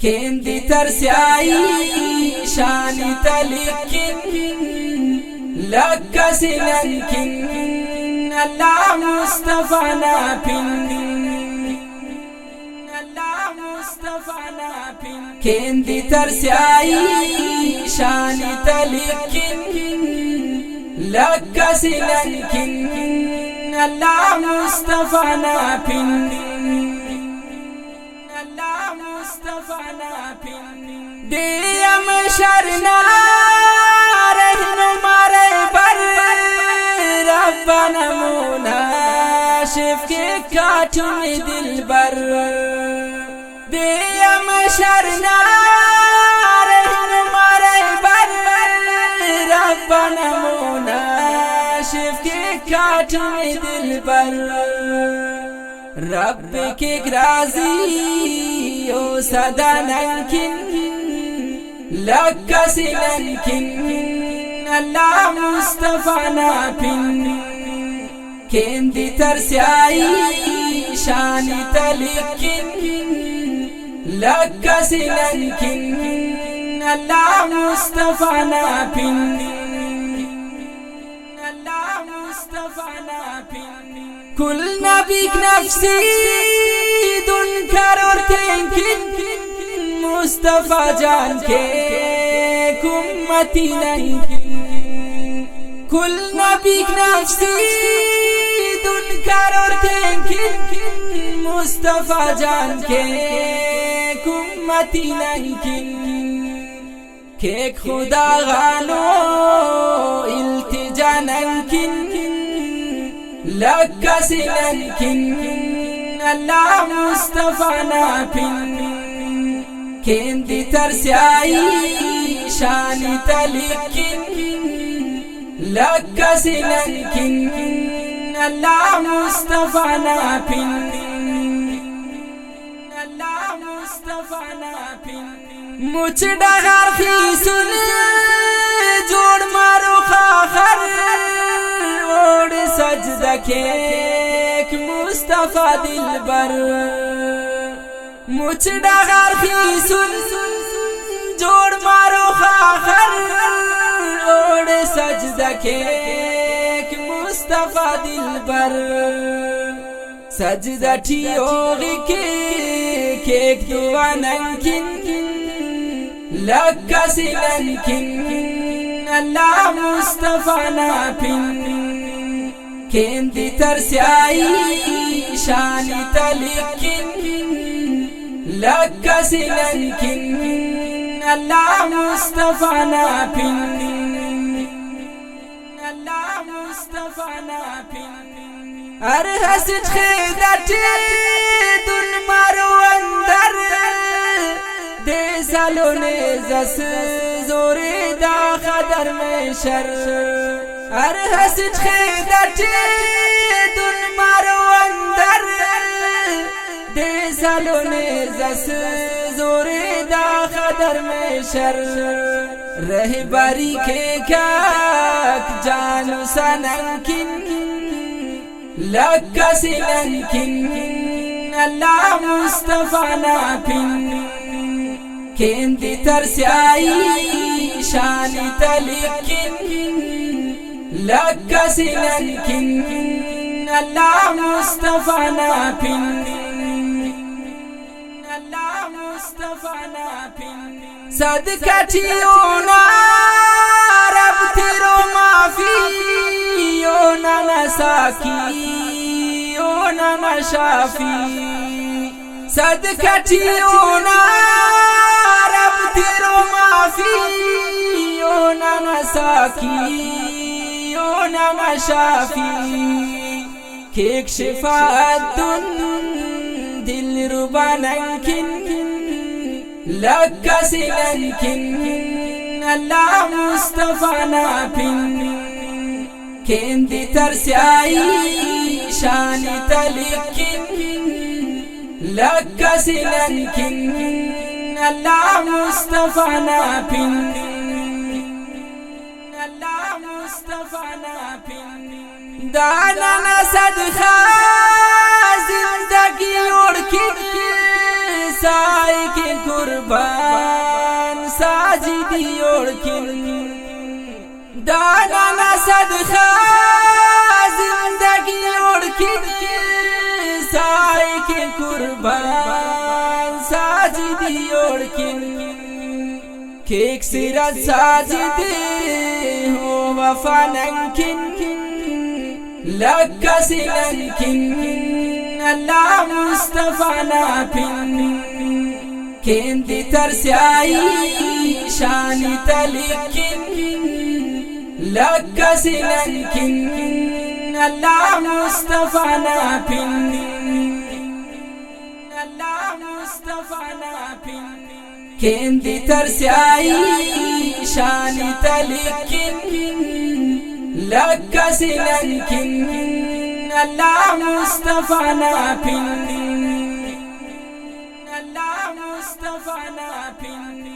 केंदी तरस्याई शानी तलिकिन लक्कसिनकिन अल्लाह मुस्तफा नापिन केंदी तरस्याई शानी तलिकिन लक्कसिनकिन अल्लाह मुस्तफा नापिन दियम शरना रहनुमा बर रब्बना मुनाशिफ के काठुम दिलबर दियम शरना रहनुमा बर रब्बना मुनाशिफ के काठुम दिलबर रब के राजी ओ सदा नंकिन लक्कसिनकिन अल्लाह मुस्तफा नापिन केंदी तरस्याई शानी तलिकिन लक्कसिनकिन अल्लाह मुस्तफा नापिन कुल नबी नफ्सी दुन करोड़ तेंकिन मुस्तफा जान के कुम्मती नहीं कुल नबी नफ्सी दुन करोड़ तेंकिन मुस्तफा जान के कुम्मती नहीं के खुदा गानो इल्तिजा नंकिन लक्कसिनकिन अल्लाह मुस्तफा नापिन केंदी तरस्याई शानी तलिकिन लक्कसिनकिन अल्लाह मुस्तफा नापिन मुझ डगर की सुन जोड़ मारो खाखर ओढ़ सजदा के मुस्तफा दिलबर मुझ डगर की सुन जोड़ मारो खाखर ओढ़ सजदा के मुस्तफा दिलबर सजदा ठियोगी के दुआ नंकिन लक्कसिनकिन अल्लाह मुस्तफा नापिन केंदी तरस्याई शानी तलिकिन लक्कसिनकिन अल्लाह मुस्तफा नापिन अरहस खेदटे दुन मारो अंदर दे सालोने जस जोरे दा खदर में शर अरहस खेदटे दुन मारो अंदर दे सालोने जस जोरे दा खदर में शर रहबरी के काक जानू सनकिन लक्कसिनकिन अल्लाह मुस्तफा नापिन केंदी तरस्याई शानी तलिकिन लक्कसिनकिन अल्लाह मुस्तफा नापिन सदका ठियोना रब तेरो माफी ओ नाना साकी ओ नाना शाफी सदका ठियोना रब तेरो माफी ओ नाना साकी ओ नाना शाफी केक शिफात दुन दिल रुबा नंकिन लक्कसिनकिन अल्लाह मुस्तफा नापिन केंदी तरस्याई शानी तलिकिन लक्कसिनकिन अल्लाह मुस्तफा नापिन दाना न सदका जिंदगी उड़ के سائق قربان ساجدی اوڑکن دانا صدقہ زندگی اوڑکن سائق قربان ساجدی اوڑکن کیک سیرت ساجدی ہو وفا ننکن لکا سلنکن اللہ مصطفیٰ ناپن کیندی ترسائی شانی تلکن لکا سلنکن اللہ مصطفیٰ ناپن اللہ مصطفیٰ ناپن کیندی ترسائی شانی تلکن لکا سلنکن اللہ مصطفیٰ ناپن اللہ مصطفیٰ ناپن